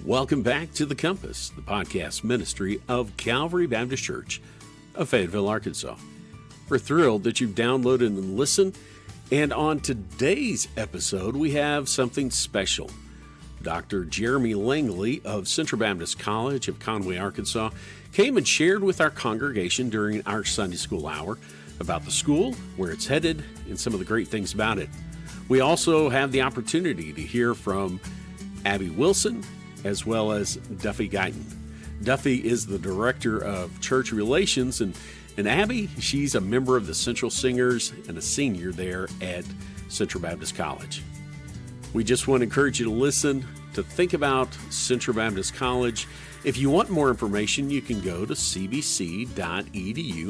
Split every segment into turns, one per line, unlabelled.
Welcome back to The Compass, the podcast ministry of Calvary Baptist Church of Fayetteville, Arkansas. We're thrilled that you've downloaded and listened, and on today's episode, we have something special. Dr. Jeremy Langley of Central Baptist College of Conway, Arkansas, came and shared with our congregation during our Sunday school hour about the school, where it's headed, and some of the great things about it. We also have the opportunity to hear from Abby Wilson, as well as Duffy Guyton. Duffy is the Director of Church Relations, and Abby, she's a member of the Central Singers and a senior there at Central Baptist College. We just want to encourage you to listen, to think about Central Baptist College. If you want more information, you can go to cbc.edu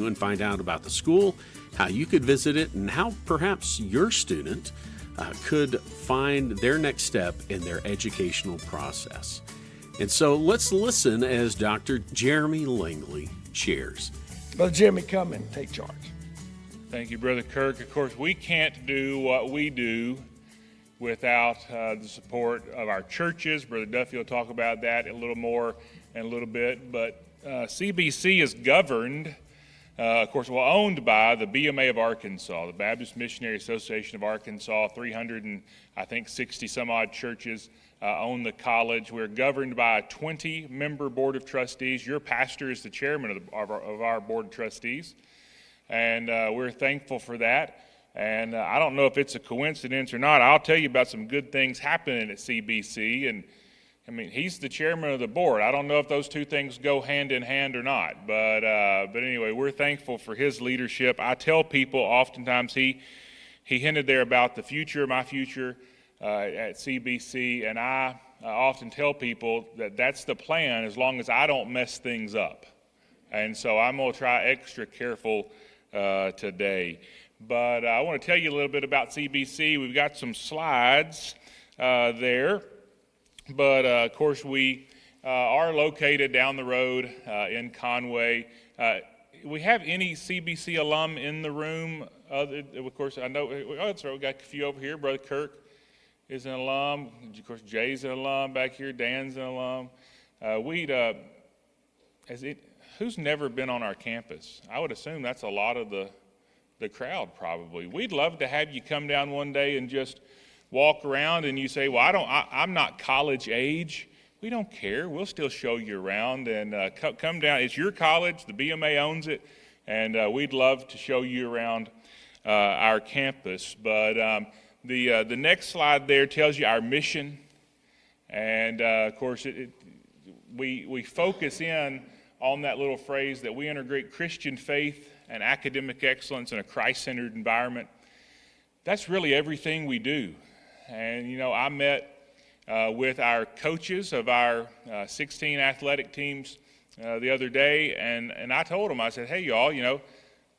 and find out about the school, how you could visit it, and how perhaps your student could find their next step in their educational process. And so let's listen as Dr. Jeremy Langley shares.
Brother Jeremy, come and take charge.
Thank you, Brother Kirk. Of course, we can't do what we do without the support of our churches. Brother Duffy will talk about that a little more in a little bit. But CBC is governed, of course, owned by the BMA of Arkansas, the Baptist Missionary Association of Arkansas. 360 some odd churches own the college. We're governed by a 20-member board of trustees. Your pastor is the chairman of our board of trustees, and we're thankful for that. And I don't know if it's a coincidence or not. I'll tell you about some good things happening at CBC, and I mean, he's the chairman of the board. I don't know if those two things go hand in hand or not, but anyway, we're thankful for his leadership. I tell people oftentimes he hinted there about the future, my future at CBC, and I often tell people that that's the plan as long as I don't mess things up. And so I'm going to try extra careful today. But I want to tell you a little bit about CBC. We've got some slides there. But, of course, we are located down the road in Conway. We have any CBC alum in the room? Of course, I know, that's right, we got a few over here. Brother Kirk is an alum. Of course, Jay's an alum back here. Dan's an alum. Who's never been on our campus? I would assume that's a lot of the crowd probably. We'd love to have you come down one day and just walk around, and you say, well, I'm not college age. We don't care. We'll still show you around, and come down. It's your college. The BMA owns it, and we'd love to show you around our campus. But the next slide there tells you our mission, and of course, we focus in on that little phrase that we integrate Christian faith and academic excellence in a Christ-centered environment. That's really everything we do. And, you know, I met with our coaches of our 16 athletic teams the other day, and I told them, I said, hey, y'all, you know,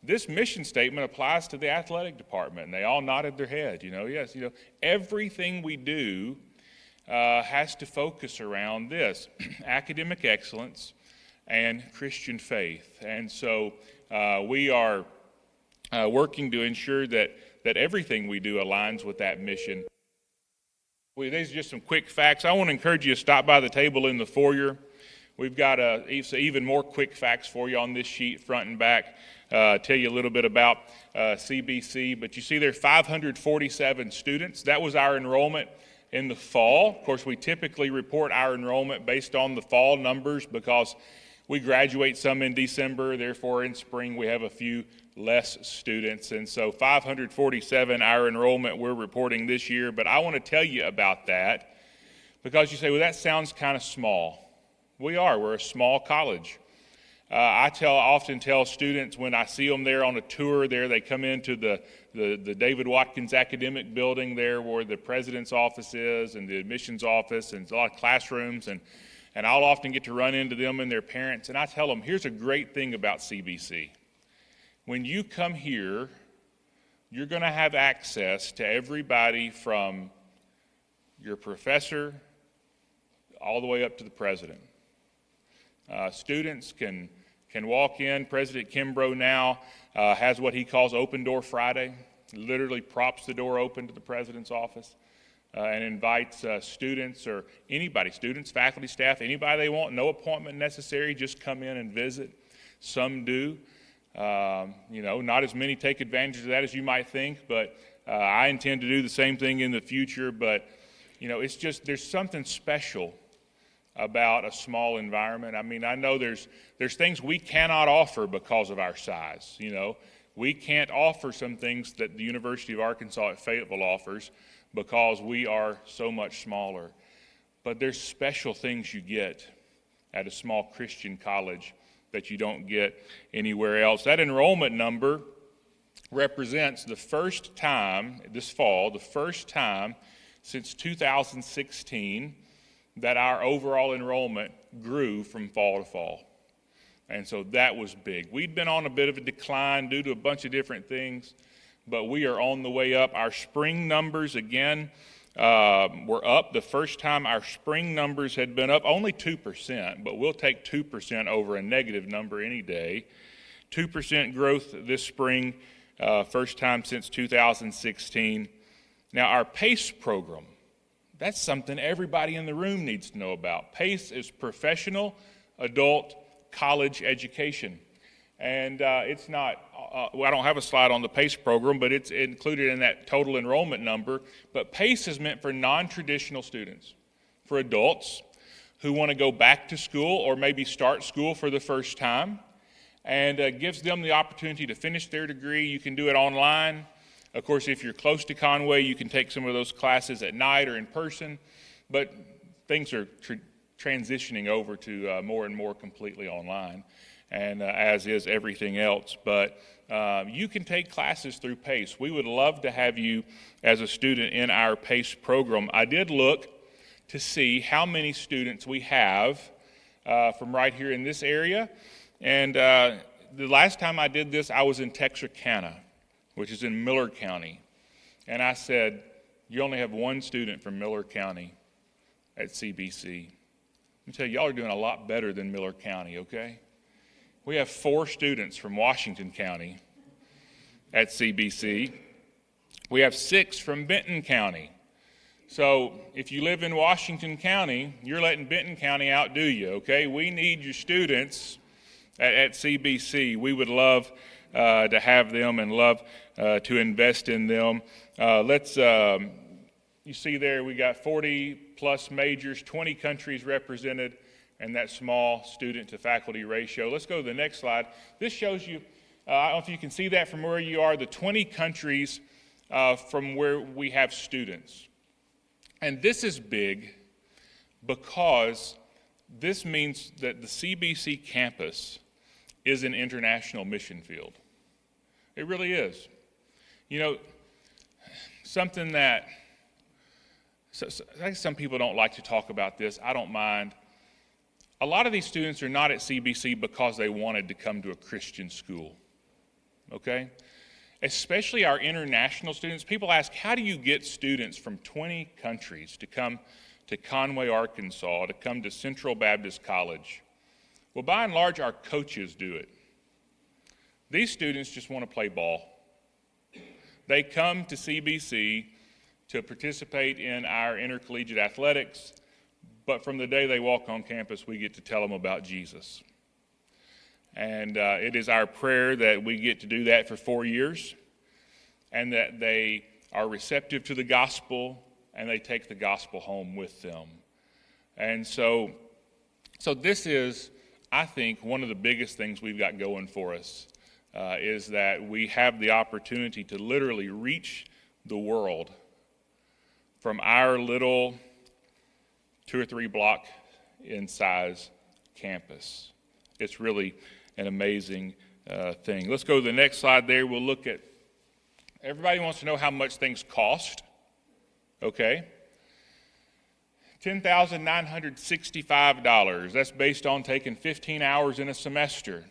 this mission statement applies to the athletic department. And they all nodded their head, yes, everything we do has to focus around this, academic excellence and Christian faith. And so we are working to ensure that everything we do aligns with that mission. These are just some quick facts. I want to encourage you to stop by the table in the foyer. We've got even more quick facts for you on this sheet, front and back. Tell you a little bit about CBC. But you see there are 547 students. That was our enrollment in the fall. Of course, we typically report our enrollment based on the fall numbers because we graduate some in December. Therefore, in spring, we have a few less students. And so 547, our enrollment we're reporting this year. But I want to tell you about that because you say, well, that sounds kind of small. We're a small college. I often tell students when I see them there on a tour there, they come into the David Watkins Academic Building there where the president's office is and the admissions office and a lot of classrooms. And I'll often get to run into them and their parents. And I tell them, here's a great thing about CBC. When you come here, you're going to have access to everybody from your professor all the way up to the president. Students can walk in. President Kimbrough now has what he calls Open Door Friday. Literally props the door open to the president's office. and invites students or anybody, students, faculty, staff, anybody they want, no appointment necessary, just come in and visit. Some do. Not as many take advantage of that as you might think, but I intend to do the same thing in the future. But, it's just, there's something special about a small environment. I mean, I know there's things we cannot offer because of our size. We can't offer some things that the University of Arkansas at Fayetteville offers because we are so much smaller. But there's special things you get at a small Christian college that you don't get anywhere else. That enrollment number represents the first time, this fall, the first time since 2016 that our overall enrollment grew from fall to fall. And so that was big. We'd been on a bit of a decline due to a bunch of different things, but we are on the way up. Our spring numbers, again, were up. The first time our spring numbers had been up, only 2%, but we'll take 2% over a negative number any day. 2% growth this spring, first time since 2016. Now, our PACE program, that's something everybody in the room needs to know about. PACE is professional adult college education. And it's not, I don't have a slide on the PACE program, but it's included in that total enrollment number. But PACE is meant for non-traditional students, for adults who want to go back to school or maybe start school for the first time, and gives them the opportunity to finish their degree. You can do it online. Of course, if you're close to Conway, you can take some of those classes at night or in person, but things are transitioning over to more and more completely online, and as is everything else. But you can take classes through PACE. We would love to have you as a student in our PACE program. I did look to see how many students we have from right here in this area, and the last time I did this, I was in Texarkana, which is in Miller County, and I said, you only have one student from Miller County at CBC. Let me tell you, y'all are doing a lot better than Miller County, okay? We have 4 students from Washington County at CBC. We have 6 from Benton County. So if you live in Washington County, you're letting Benton County outdo you, okay? We need your students at CBC. We would love to have them and love to invest in them. You see there, we got 40 plus majors, 20 countries represented, and that small student to faculty ratio. Let's go to the next slide. This shows you, I don't know if you can see that from where you are, the 20 countries from where we have students. And this is big because this means that the CBC campus is an international mission field. It really is. Something that, I think some people don't like to talk about this. I don't mind. A lot of these students are not at CBC because they wanted to come to a Christian school, okay? Especially our international students. People ask, how do you get students from 20 countries to come to Conway, Arkansas, to come to Central Baptist College? Well, by and large, our coaches do it. These students just want to play ball. They come to CBC to participate in our intercollegiate athletics, but from the day they walk on campus, we get to tell them about Jesus. And it is our prayer that we get to do that for 4 years, and that they are receptive to the gospel, and they take the gospel home with them. And so this is, I think, one of the biggest things we've got going for us, is that we have the opportunity to literally reach the world from our little 2 or 3 block in size campus. It's really an amazing thing. Let's go to the next slide there. We'll look at, everybody wants to know how much things cost, okay? $10,965. That's based on taking 15 hours in a semester.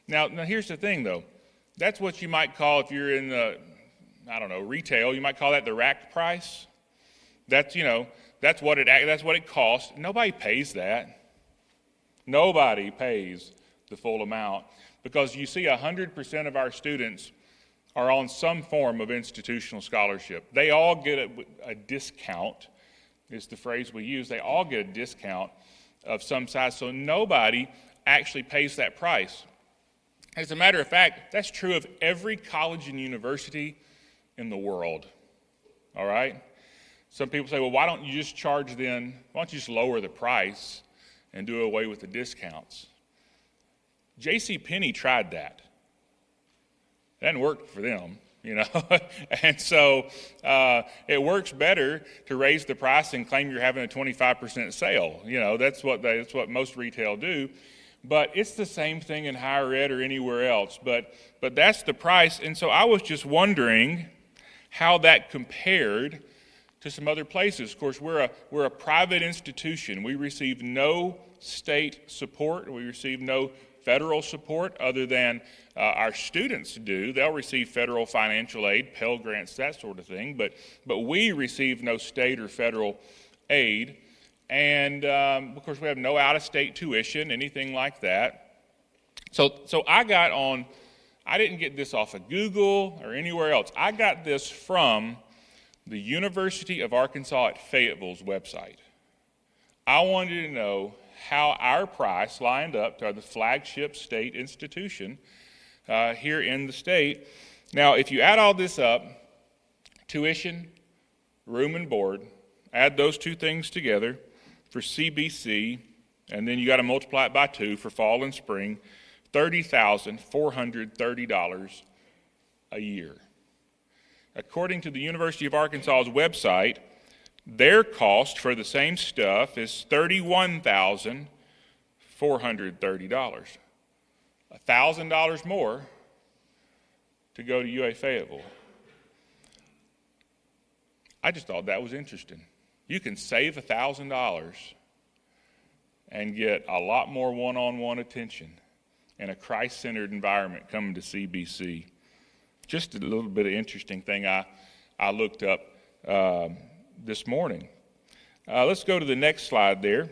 Now here's the thing, though. That's what you might call, if you're in the, retail, you might call that the rack price. That's what it costs. Nobody pays that. Nobody pays the full amount, because you see 100% of our students are on some form of institutional scholarship. They all get a discount, is the phrase we use. They all get a discount of some size, so nobody actually pays that price. As a matter of fact, that's true of every college and university in the world, all right? Some people say, well, why don't you just charge then, why don't you just lower the price and do away with the discounts? JCPenney tried that. It hadn't worked for them, you know. And so it works better to raise the price and claim you're having a 25% sale. You know, that's what most retail do. But it's the same thing in higher ed or anywhere else. But that's the price. And so I was just wondering how that compared to some other places. Of course, we're a private institution. We receive no state support. We receive no federal support other than our students do. They'll receive federal financial aid, Pell Grants, that sort of thing. But we receive no state or federal aid. And, of course, we have no out-of-state tuition, anything like that. So I didn't get this off of Google or anywhere else. I got this from the University of Arkansas at Fayetteville's website. I wanted to know how our price lined up to the flagship state institution here in the state. Now, if you add all this up, tuition, room and board, add those two things together for CBC, and then you got to multiply it by 2 for fall and spring, $30,430 a year. According to the University of Arkansas's website, their cost for the same stuff is $31,430. $1,000 more to go to UA Fayetteville. I just thought that was interesting. You can save $1,000 and get a lot more one-on-one attention in a Christ-centered environment coming to CBC. Just a little bit of interesting thing I looked up this morning. Let's go to the next slide there.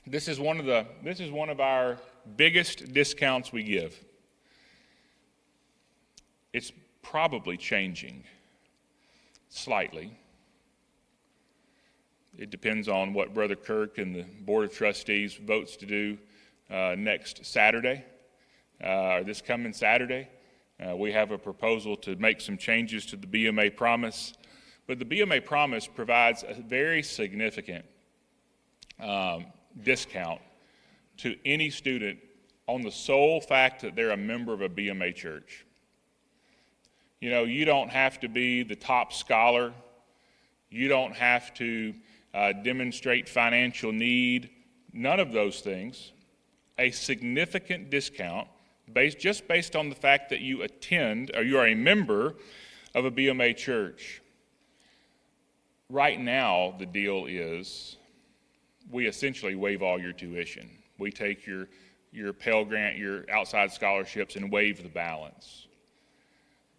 This is one of our biggest discounts we give. It's probably changing slightly. It depends on what Brother Kirk and the Board of Trustees votes to do next Saturday, or this coming Saturday. We have a proposal to make some changes to the BMA Promise. But the BMA Promise provides a very significant discount to any student on the sole fact that they're a member of a BMA church. You know, you don't have to be the top scholar. You don't have to demonstrate financial need. None of those things. A significant discount just based on the fact that you attend or you are a member of a BMA church. Right now, the deal is we essentially waive all your tuition. We take your Pell Grant, your outside scholarships, and waive the balance.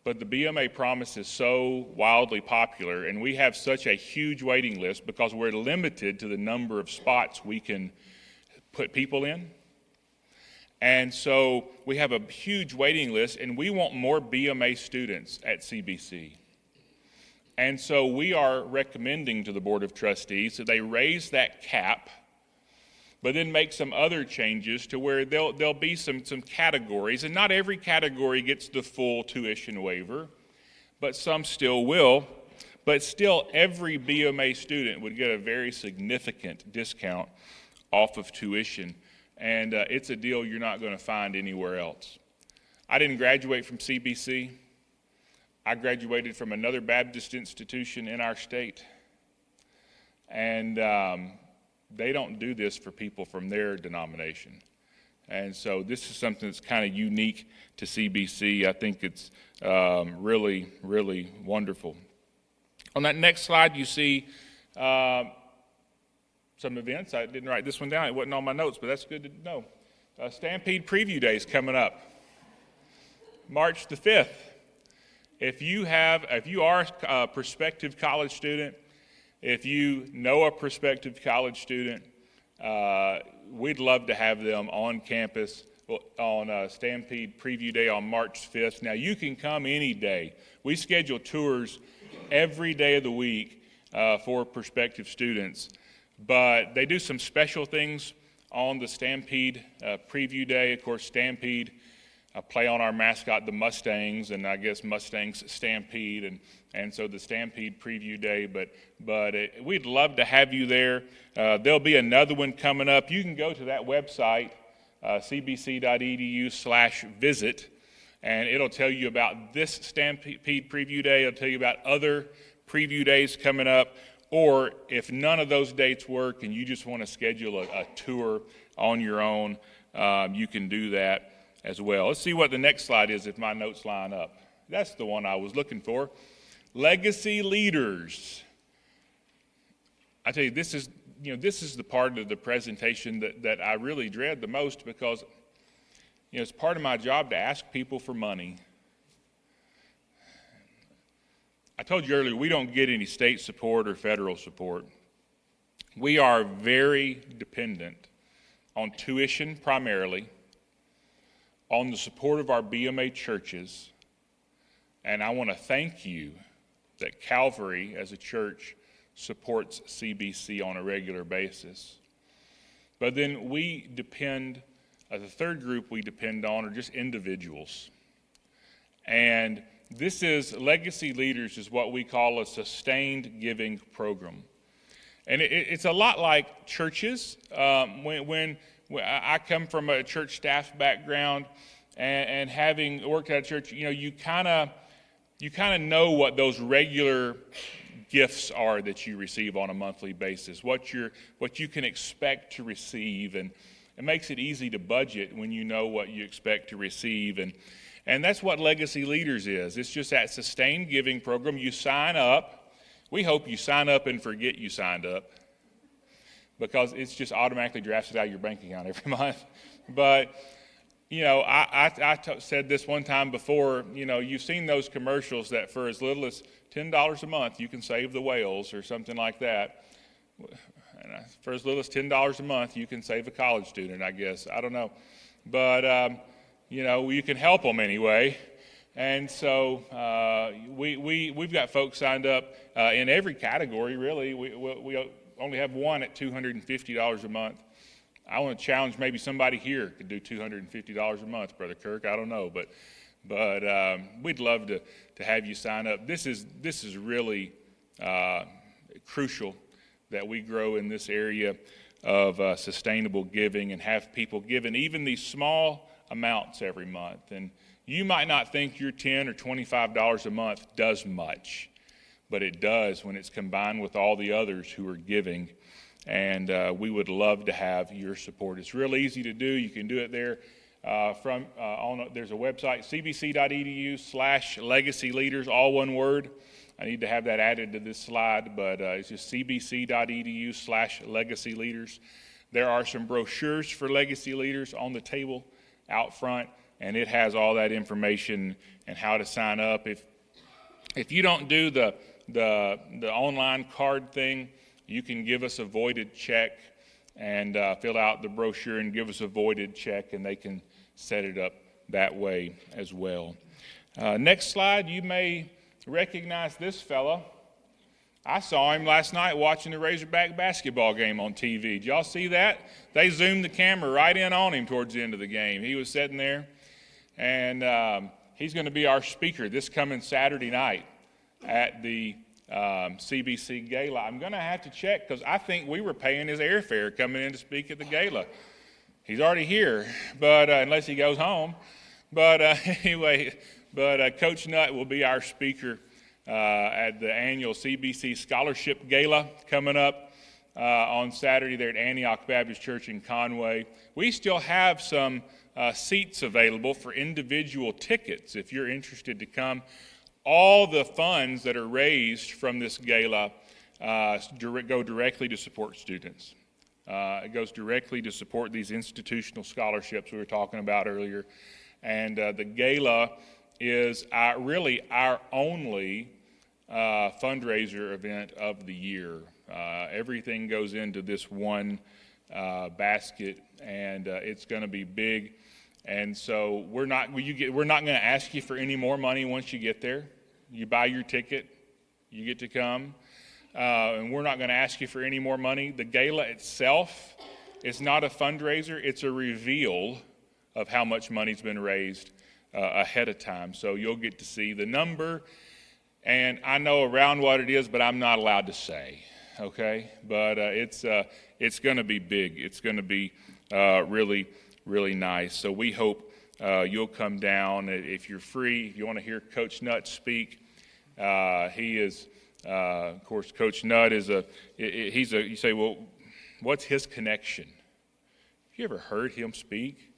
But the BMA Promise is so wildly popular, and we have such a huge waiting list because we're limited to the number of spots we can put people in. And so we have a huge waiting list, and we want more BMA students at CBC. And so we are recommending to the Board of Trustees that they raise that cap, but then make some other changes to where there'll be some categories, and not every category gets the full tuition waiver, but some still will. But still, every BMA student would get a very significant discount off of tuition, and it's a deal you're not going to find anywhere else. I didn't graduate from CBC. I graduated from another Baptist institution in our state, and they don't do this for people from their denomination. And so this is something that's kind of unique to CBC. I think it's really, really wonderful. On that next slide, you see some events. I didn't write this one down. It wasn't on my notes, but that's good to know. Stampede Preview Day is coming up, March the 5th. If you are a prospective college student, if you know a prospective college student, we'd love to have them on campus on Stampede Preview Day on March 5th. Now, you can come any day. We schedule tours every day of the week for prospective students, but they do some special things on the Stampede Preview Day. Of course, Stampede play on our mascot, the Mustangs, and I guess Mustangs Stampede, and so the Stampede Preview Day. But we'd love to have you there. There'll be another one coming up. You can go to that website, cbc.edu/visit, and it'll tell you about this Stampede Preview Day. It'll tell you about other preview days coming up, or if none of those dates work and you just want to schedule a tour on your own, you can do that as well. Let's see what the next slide is if my notes line up. That's the one I was looking for. Legacy leaders. I tell you, this is the part of the presentation that I really dread the most, because it's part of my job to ask people for money. I told you earlier, we don't get any state support or federal support. We are very dependent on tuition primarily, on the support of our BMA churches, and I want to thank you that Calvary as a church supports CBC on a regular basis. But then we depend, the third group we depend on are just individuals. And this is Legacy Leaders is what we call a sustained giving program. And it's a lot like churches. When I come from a church staff background, and having worked at a church, you kind of know what those regular gifts are that you receive on a monthly basis, what you can expect to receive, and it makes it easy to budget when you know what you expect to receive, and that's what Legacy Leaders is. It's just that sustained giving program. You sign up. We hope you sign up and forget you signed up, because it's just automatically drafted out of your bank account every month. But I said this one time before, you've seen those commercials that for as little as $10 a month, you can save the whales or something like that. And for as little as $10 a month, you can save a college student, I guess. I don't know. But, you can help them anyway. And so we've got folks signed up in every category, really. We only have one at $250 a month. I want to challenge maybe somebody here could do $250 a month, Brother Kirk. I don't know, but we'd love to have you sign up. This is really crucial that we grow in this area of sustainable giving and have people giving even these small amounts every month. And you might not think your $10 or $25 a month does much, but it does when it's combined with all the others who are giving. And we would love to have your support. It's real easy to do. You can do it there there's a website, cbc.edu/legacyleaders, all one word. I need to have that added to this slide, but it's just cbc.edu/legacyleaders. There are some brochures for Legacy Leaders on the table out front, and it has all that information and how to sign up. If you don't do the online card thing, you can give us a voided check and fill out the brochure and give us a voided check, and they can set it up that way as well. Next slide, you may recognize this fella. I saw him last night watching the Razorback basketball game on TV. Did y'all see that? They zoomed the camera right in on him towards the end of the game. He was sitting there, and he's going to be our speaker this coming Saturday night at the CBC Gala. I'm going to have to check, because I think we were paying his airfare coming in to speak at the Gala. He's already here, but unless he goes home. But anyway, Coach Nutt will be our speaker at the annual CBC Scholarship Gala coming up on Saturday there at Antioch Baptist Church in Conway. We still have some seats available for individual tickets if you're interested to come. All the funds that are raised from this gala go directly to support students. It goes directly to support these institutional scholarships we were talking about earlier. And the gala is really our only fundraiser event of the year. Everything goes into this one basket, and it's going to be big. And so we're not going to ask you for any more money once you get there. You buy your ticket, you get to come, and we're not going to ask you for any more money. The gala itself is not a fundraiser; it's a reveal of how much money's been raised ahead of time. So you'll get to see the number, and I know around what it is, but I'm not allowed to say. Okay, but it's going to be big. It's going to be really, really nice. So we hope you'll come down if you're free. If you want to hear Coach Nutt speak, he is, of course, Coach Nutt is you say, well, what's his connection? Have you ever heard him speak?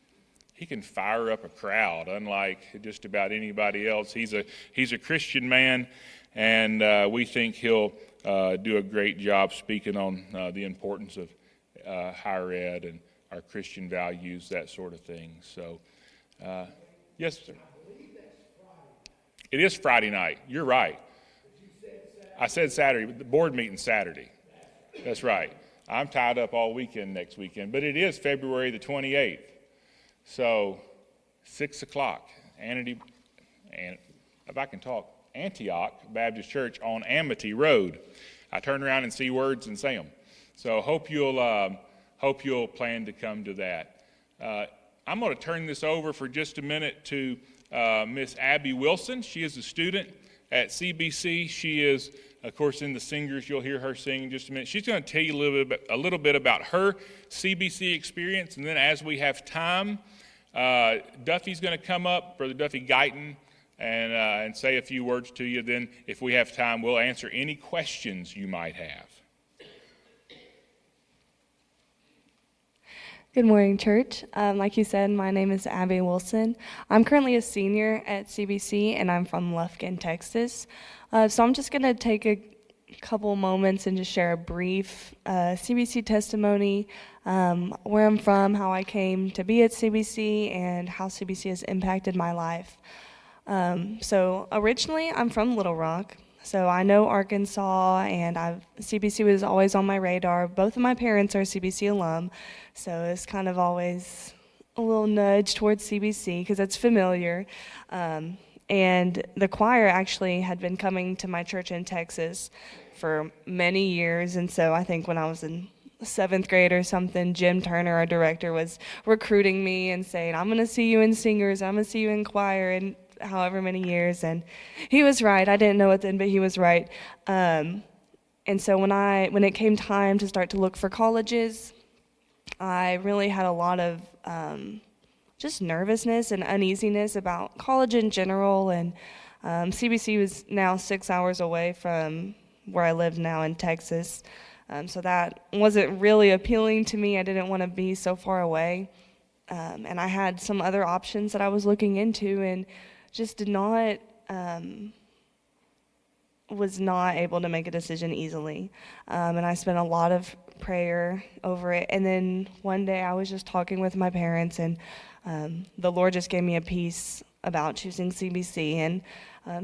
He can fire up a crowd, unlike just about anybody else. He's a Christian man, and we think he'll do a great job speaking on the importance of higher ed and our Christian values, that sort of thing. So, yes, sir. It is Friday night. You're right. I said Saturday, but the board meeting's Saturday. That's right. I'm tied up all weekend next weekend, but it is February the 28th. So, 6 o'clock, and if I can talk, Antioch Baptist Church on Amity Road. I turn around and see words and say them. So hope you'll plan to come to that. I'm going to turn this over for just a minute to Miss Abby Wilson. She is a student at CBC. She is, of course, in the singers. You'll hear her sing in just a minute. She's going to tell you a little bit about her CBC experience, and then as we have time, Duffy's going to come up, Brother Duffy Guyton, and say a few words to you. Then, if we have time, we'll answer any questions you might have.
Good morning, church. Like you said, my name is Abby Wilson. I'm currently a senior at CBC, and I'm from Lufkin, Texas. So I'm just going to take a couple moments and just share a brief CBC testimony, where I'm from, how I came to be at CBC, and how CBC has impacted my life. So originally, I'm from Little Rock. So I know Arkansas, and CBC was always on my radar. Both of my parents are CBC alum, so it's kind of always a little nudge towards CBC because it's familiar. And the choir actually had been coming to my church in Texas for many years, and so I think when I was in 7th grade or something, Jim Turner, our director, was recruiting me and saying, I'm going to see you in singers, I'm going to see you in choir, and however many years, and he was right. I didn't know it then, but he was right. And so when it came time to start to look for colleges, I really had a lot of just nervousness and uneasiness about college in general, and CBC was now 6 hours away from where I live now in Texas, so that wasn't really appealing to me. I didn't want to be so far away, and I had some other options that I was looking into, and just was not able to make a decision easily. And I spent a lot of prayer over it. And then one day I was just talking with my parents, and the Lord just gave me a peace about choosing CBC. And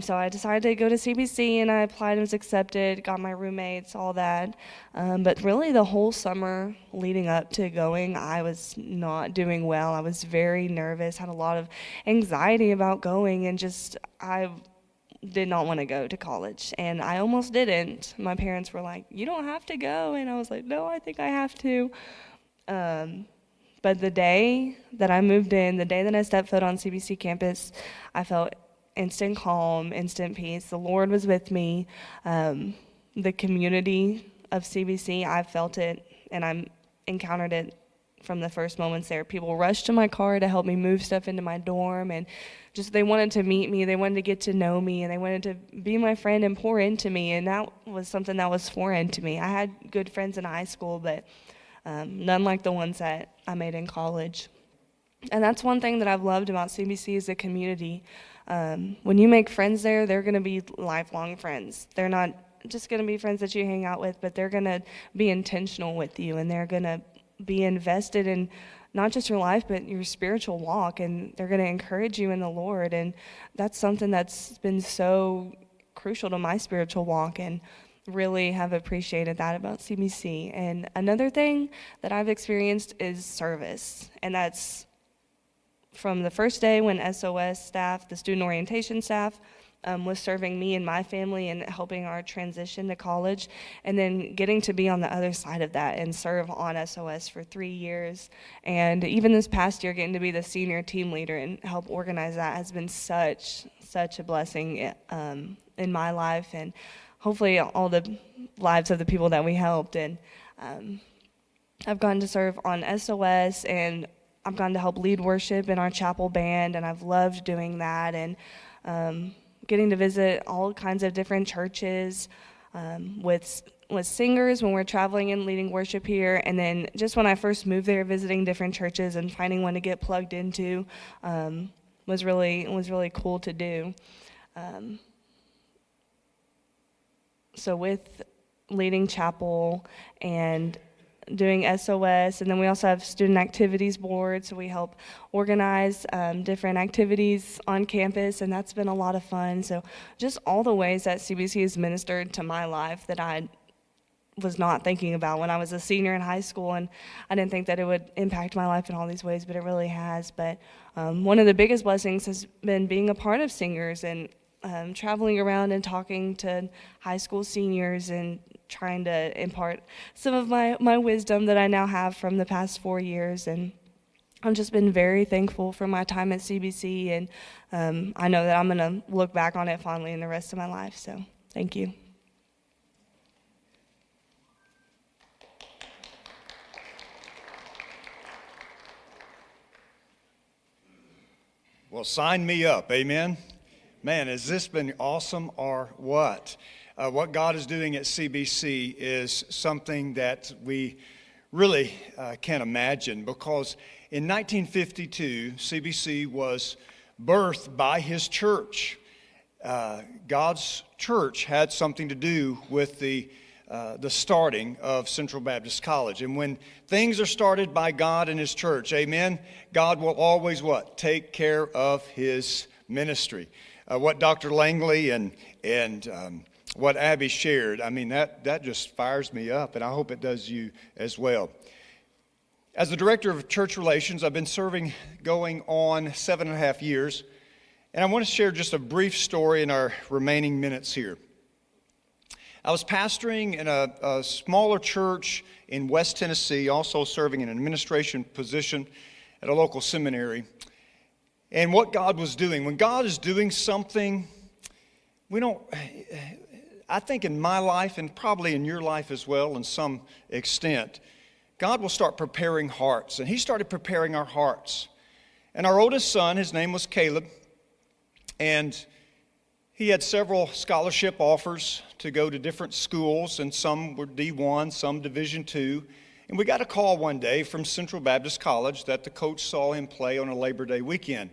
so I decided to go to CBC, and I applied and was accepted, got my roommates, all that. But really the whole summer leading up to going, I was not doing well. I was very nervous, had a lot of anxiety about going, and I did not want to go to college. And I almost didn't. My parents were like, you don't have to go. And I was like, no, I think I have to. But the day that I moved in, the day that I stepped foot on CBC campus, I felt instant calm, instant peace. The Lord was with me. The community of CBC, I felt it, and I encountered it from the first moments there. People rushed to my car to help me move stuff into my dorm, and just they wanted to meet me, they wanted to get to know me, and they wanted to be my friend and pour into me, and that was something that was foreign to me. I had good friends in high school, but none like the ones that I made in college. And that's one thing that I've loved about CBC is the community. When you make friends there, they're going to be lifelong friends. They're not just going to be friends that you hang out with, but they're going to be intentional with you, and they're going to be invested in not just your life, but your spiritual walk, and they're going to encourage you in the Lord. And that's something that's been so crucial to my spiritual walk, and really have appreciated that about CBC. And another thing that I've experienced is service, and that's from the first day when SOS staff, the student orientation staff, was serving me and my family and helping our transition to college, and then getting to be on the other side of that and serve on SOS for 3 years. And even this past year, getting to be the senior team leader and help organize that has been such a blessing in my life, and hopefully all the lives of the people that we helped. And I've gotten to serve on SOS, and I've gotten to help lead worship in our chapel band, and I've loved doing that. And getting to visit all kinds of different churches with singers when we're traveling and leading worship here, and then just when I first moved there, visiting different churches and finding one to get plugged into was really cool to do. So with leading chapel and doing SOS, and then we also have student activities board, so we help organize different activities on campus, and that's been a lot of fun. So just all the ways that CBC has ministered to my life that I was not thinking about when I was a senior in high school, and I didn't think that it would impact my life in all these ways, but it really has. But one of the biggest blessings has been being a part of Singers and traveling around and talking to high school seniors and trying to impart some of my wisdom that I now have from the past 4 years. And I've just been very thankful for my time at CBC, and I know that I'm going to look back on it fondly in the rest of my life. So thank you.
Well, sign me up, amen? Man, has this been awesome or what? What God is doing at CBC is something that we really can't imagine, because in 1952, CBC was birthed by His church. God's church had something to do with the starting of Central Baptist College. And when things are started by God and His church, amen, God will always what? Take care of His ministry. What Dr. Langley and what Abby shared, I mean, that just fires me up, and I hope it does you as well. As the director of church relations, I've been serving going on 7.5 years, and I want to share just a brief story in our remaining minutes here. I was pastoring in a smaller church in West Tennessee, also serving in an administration position at a local seminary. And what God was doing, when God is doing something, I think in my life and probably in your life as well in some extent, God will start preparing hearts. And He started preparing our hearts. And our oldest son, his name was Caleb, and he had several scholarship offers to go to different schools, and some were D1, some Division II. And we got a call one day from Central Baptist College that the coach saw him play on a Labor Day weekend.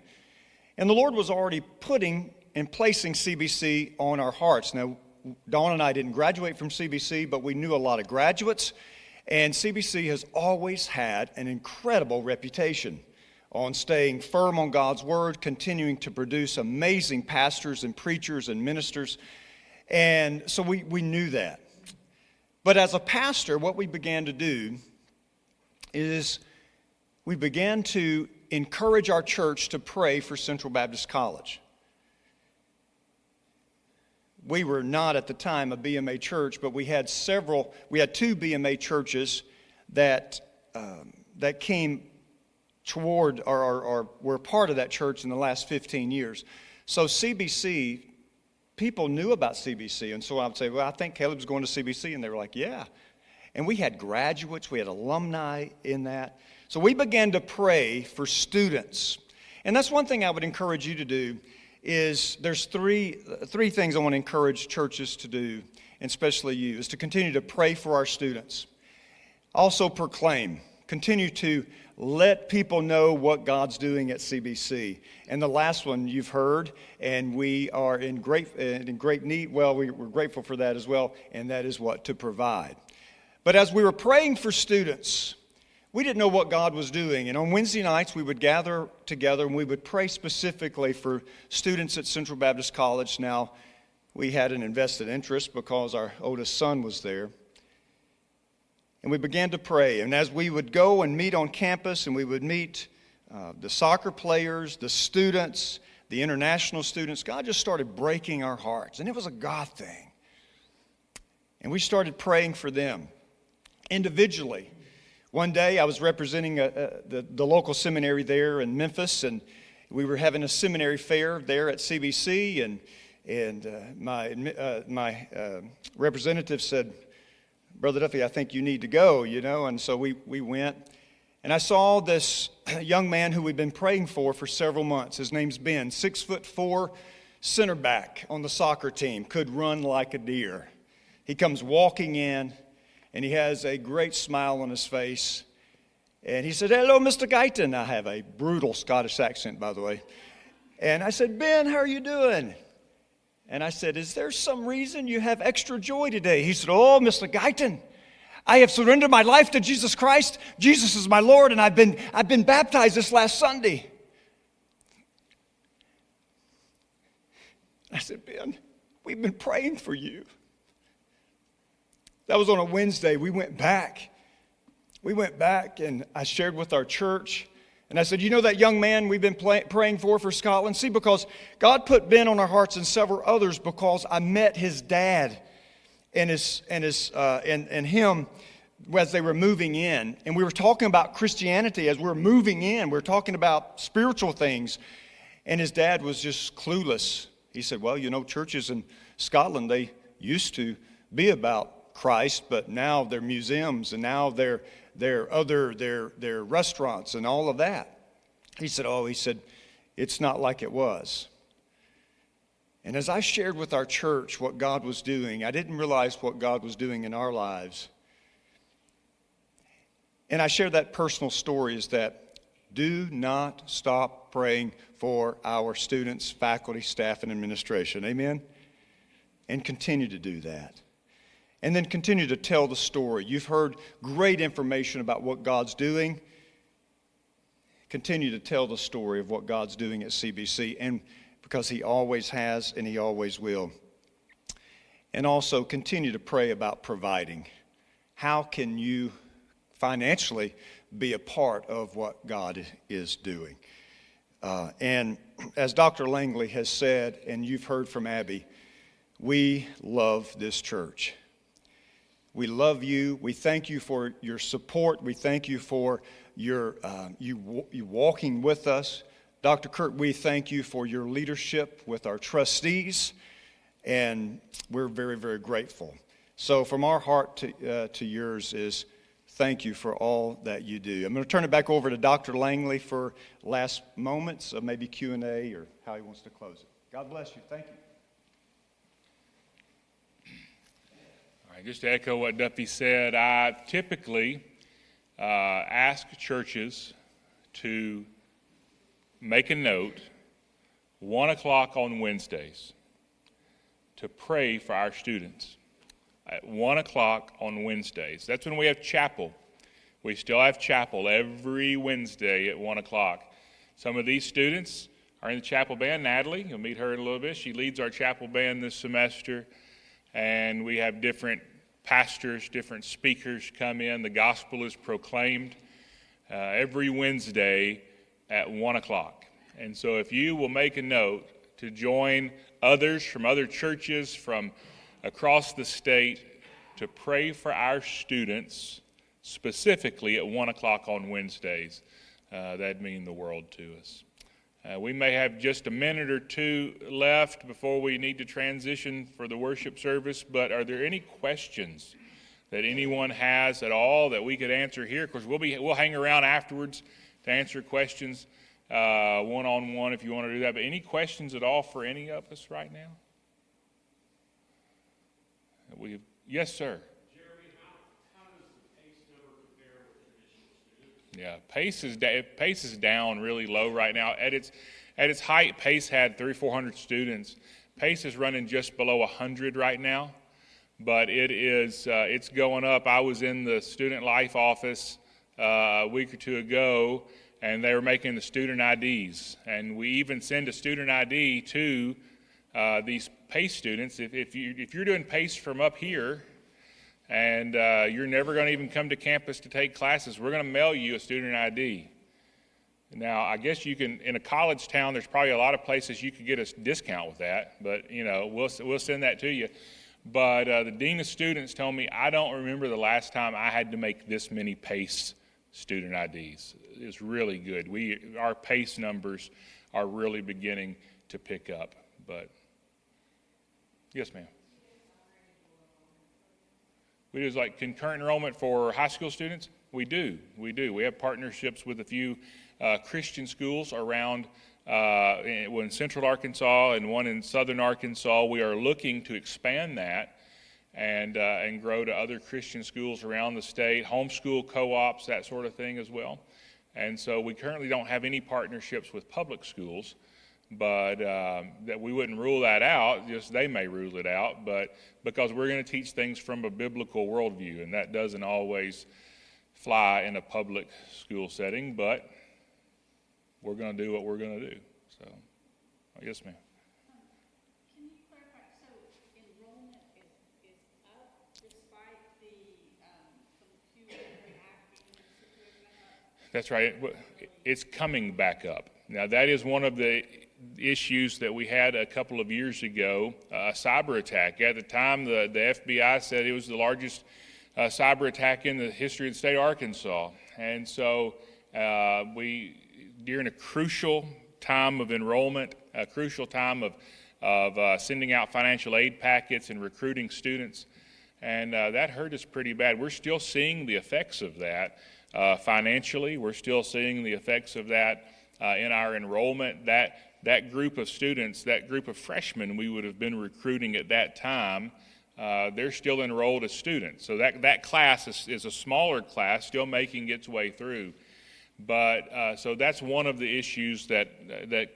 And the Lord was already putting and placing CBC on our hearts. Now, Dawn and I didn't graduate from CBC, but we knew a lot of graduates. And CBC has always had an incredible reputation on staying firm on God's Word, continuing to produce amazing pastors and preachers and ministers. And so we knew that. But as a pastor, what we began to do is we began to encourage our church to pray for Central Baptist College. We were not at the time a BMA church, but we had two BMA churches that came toward or were part of that church in the last 15 years. So CBC, people knew about CBC, and so I would say, well, I think Caleb's going to CBC, and they were like, yeah. And we had graduates, we had alumni in that. So we began to pray for students. And that's one thing I would encourage you to do is there's three things I want to encourage churches to do, and especially you, is to continue to pray for our students. Also proclaim. Continue to let people know what God's doing at CBC. And the last one you've heard, and we are in great need. Well, we're grateful for that as well, and that is what? To provide. But as we were praying for students, we didn't know what God was doing. And on Wednesday nights, we would gather together and we would pray specifically for students at Central Baptist College. Now, we had an invested interest because our oldest son was there. And we began to pray. And as we would go and meet on campus and we would meet the soccer players, the students, the international students. God just started breaking our hearts, and it was a God thing. And we started praying for them individually. One day I was representing the local seminary there in Memphis, and we were having a seminary fair there at CBC, and my representative said, "Brother Duffy, I think you need to go," and so we went. And I saw this young man who we'd been praying for several months. His name's Ben, 6'4", center back on the soccer team, could run like a deer. He comes walking in, and he has a great smile on his face. And he said, "Hello, Mr. Guyton." I have a brutal Scottish accent, by the way. And I said, "Ben, how are you doing?" And I said, "Is there some reason you have extra joy today?" He said, "Oh, Mr. Guyton, I have surrendered my life to Jesus Christ. Jesus is my Lord, and I've been baptized this last Sunday." I said, "Ben, we've been praying for you." That was on a Wednesday. We went back, and I shared with our church. And I said, "You know that young man we've been praying for Scotland?" See, because God put Ben on our hearts and several others because I met his dad and him as they were moving in. And we were talking about Christianity as we were moving in. We were talking about spiritual things. And his dad was just clueless. He said, "Well, churches in Scotland, they used to be about Christ, but now they're museums, and now they're restaurants and all of that." He said, "It's not like it was." And as I shared with our church what God was doing, I didn't realize what God was doing in our lives. And I shared that personal story is that do not stop praying for our students, faculty, staff, and administration. Amen? And continue to do that. And then continue to tell the story. You've heard great information about what God's doing. Continue to tell the story of what God's doing at CBC, and because He always has and He always will. And also continue to pray about providing. How can you financially be a part of what God is doing? And as Dr. Langley has said, and you've heard from Abby, we love this church. We love you. We thank you for your support. We thank you for you walking with us. Dr. Kurt, we thank you for your leadership with our trustees, and we're very, very grateful. So from our heart to yours is thank you for all that you do. I'm going to turn it back over to Dr. Langley for last moments of maybe Q&A or how he wants to close it. God bless you. Thank you.
Just to echo what Duffy said, I typically ask churches to make a note 1 o'clock on Wednesdays to pray for our students. At 1 o'clock on Wednesdays. That's when we have chapel. We still have chapel every Wednesday at 1 o'clock. Some of these students are in the chapel band. Natalie, you'll meet her in a little bit. She leads our chapel band this semester. And we have different pastors, different speakers come in. The gospel is proclaimed every Wednesday at 1 o'clock. And so if you will make a note to join others from other churches from across the state to pray for our students, specifically at 1 o'clock on Wednesdays, that'd mean the world to us. We may have just a minute or two left before we need to transition for the worship service, but are there any questions that anyone has at all that we could answer here? Of course, we'll hang around afterwards to answer questions one-on-one if you want to do that. But any questions at all for any of us right now? Yes, sir.
Jeremy, how does the PACE number compare with traditional students?
Yeah, PACE is down really low right now. At its height, PACE had 300-400 students. PACE is running just below 100 right now, but it's going up. I was in the student life office a week or two ago, and they were making the student IDs, and we even send a student ID to these PACE students. If you're doing PACE from up here, and you're never going to even come to campus to take classes, we're going to mail you a student ID. Now, I guess you can, in a college town, there's probably a lot of places you could get a discount with that, but, we'll send that to you. But the dean of students told me, I don't remember the last time I had to make this many PACE student IDs. It's really good. Our PACE numbers are really beginning to pick up. But, yes, ma'am. We do like concurrent enrollment for high school students? We do. We have partnerships with a few Christian schools around one in central Arkansas and one in southern Arkansas. We are looking to expand that and grow to other Christian schools around the state, homeschool co-ops, that sort of thing as well. And so we currently don't have any partnerships with public schools, but that we wouldn't rule that out, just they may rule it out, but because we're going to teach things from a biblical worldview, and that doesn't always fly in a public school setting, but we're going to do what we're going to do. So, yes, ma'am.
Can you clarify, so enrollment is up despite the computer reacting situation?
That's right. It's coming back up. Now, that is one of the issues that we had a couple of years ago, a cyber attack. At the time, the FBI said it was the largest cyber attack in the history of the state of Arkansas. And so during a crucial time of enrollment, a crucial time of sending out financial aid packets and recruiting students, and that hurt us pretty bad. We're still seeing the effects of that financially. We're still seeing the effects of that in our enrollment. That group of students, that group of freshmen we would have been recruiting at that time, they're still enrolled as students. So that class is a smaller class, still making its way through. But so that's one of the issues that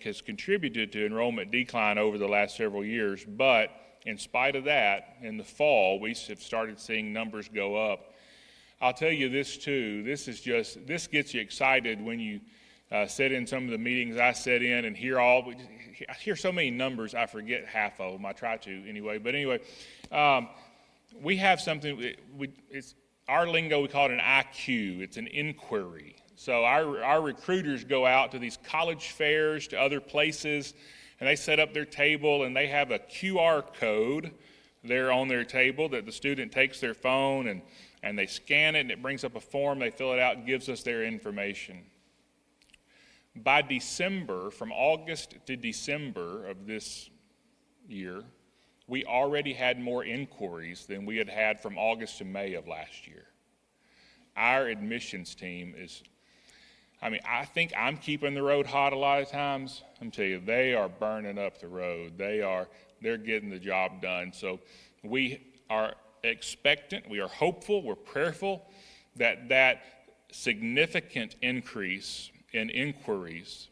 has contributed to enrollment decline over the last several years. But in spite of that, in the fall, we have started seeing numbers go up. I'll tell you this too. This gets you excited when you sit in some of the meetings I sit in and I hear so many numbers, I forget half of them. I try to anyway. But anyway, we have something, it's our lingo, we call it an IQ. It's an inquiry. So our recruiters go out to these college fairs, to other places, and they set up their table, and they have a QR code there on their table that the student takes their phone and they scan it, and it brings up a form. They fill it out and gives us their information. By December, from August to December of this year, we already had more inquiries than we had had from August to May of last year. Our admissions team I think I'm keeping the road hot a lot of times. I'm telling you, they are burning up the road. They're getting the job done. So we are expectant, we are hopeful, we're prayerful that significant increase in inquiries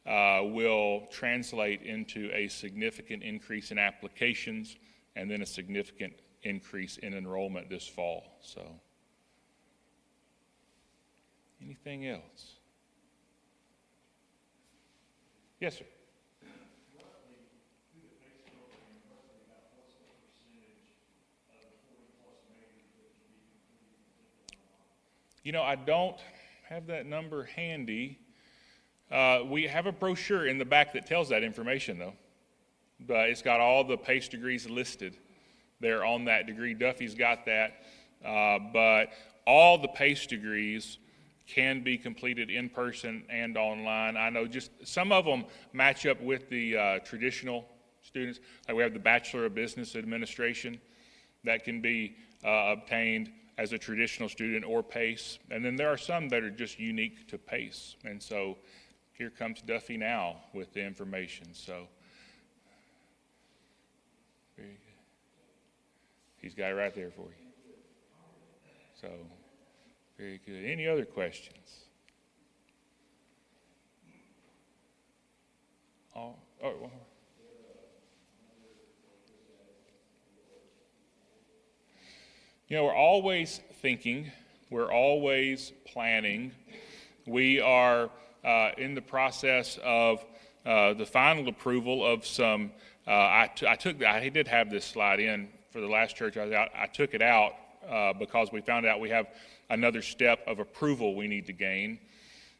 will translate into a significant increase in applications and then a significant increase in enrollment this fall. So, anything else? Yes, sir. I don't have that number handy. We have a brochure in the back that tells that information, though. But it's got all the PACE degrees listed there on that degree. Duffy's got that. But all the PACE degrees can be completed in person and online. I know just some of them match up with the traditional students. Like we have the Bachelor of Business Administration that can be obtained as a traditional student or PACE. And then there are some that are just unique to PACE. And so here comes Duffy now with the information. So very good. He's got it right there for you. So very good. Any other questions? We're always thinking. We're always planning. We are in the process of the final approval of some. I did have this slide in for the last church I was out. I took it out because we found out we have another step of approval we need to gain.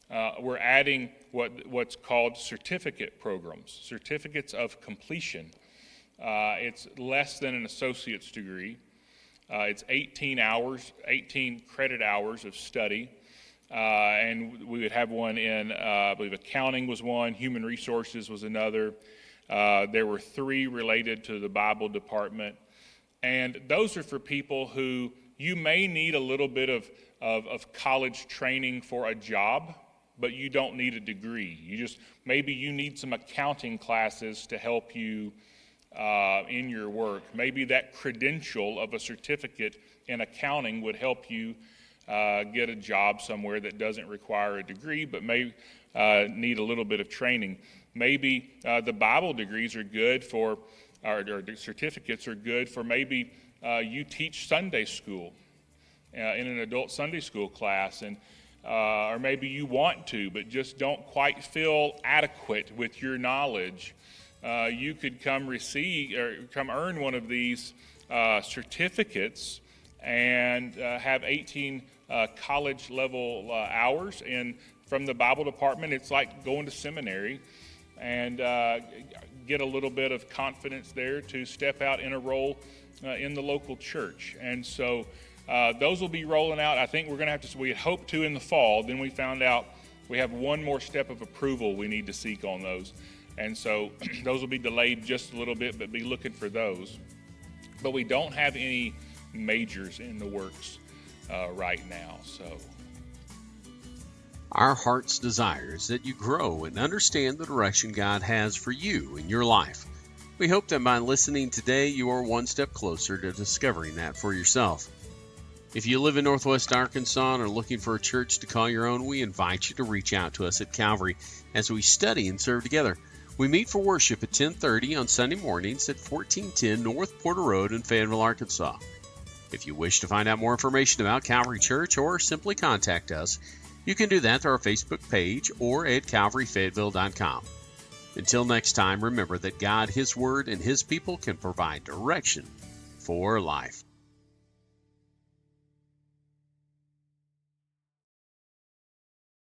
We're adding what's called certificate programs, certificates of completion. It's less than an associate's degree. It's 18 credit hours of study. And we would have one in, I believe accounting was one, human resources was another. There were 3 related to the Bible department. And those are for people who you may need a little bit of college training for a job, but you don't need a degree. Maybe you need some accounting classes to help you in your work. Maybe that credential of a certificate in accounting would help you get a job somewhere that doesn't require a degree, but may need a little bit of training. Maybe the Bible degrees are good for, or the certificates are good for maybe you teach Sunday school in an adult Sunday school class, and or maybe you want to, but just don't quite feel adequate with your knowledge. You could come earn one of these certificates and have 18 college level hours. And from the Bible department, it's like going to seminary, and get a little bit of confidence there to step out in a role in the local church. And so those will be rolling out. I think we're going to have to, we had hoped to in the fall, then we found out we have one more step of approval we need to seek on those. And so those will be delayed just a little bit, but be looking for those. But we don't have any majors in the works right now. So
our heart's desire is that you grow and understand the direction God has for you in your life. We hope that by listening today, you are one step closer to discovering that for yourself. If you live in Northwest Arkansas and are looking for a church to call your own, we invite you to reach out to us at Calvary as we study and serve together. We meet for worship at 10:30 on Sunday mornings at 1410 North Porter Road in Fayetteville, Arkansas. If you wish to find out more information about Calvary Church or simply contact us, you can do that through our Facebook page or at calvaryfayetteville.com. Until next time, remember that God, His Word, and His people can provide direction for life.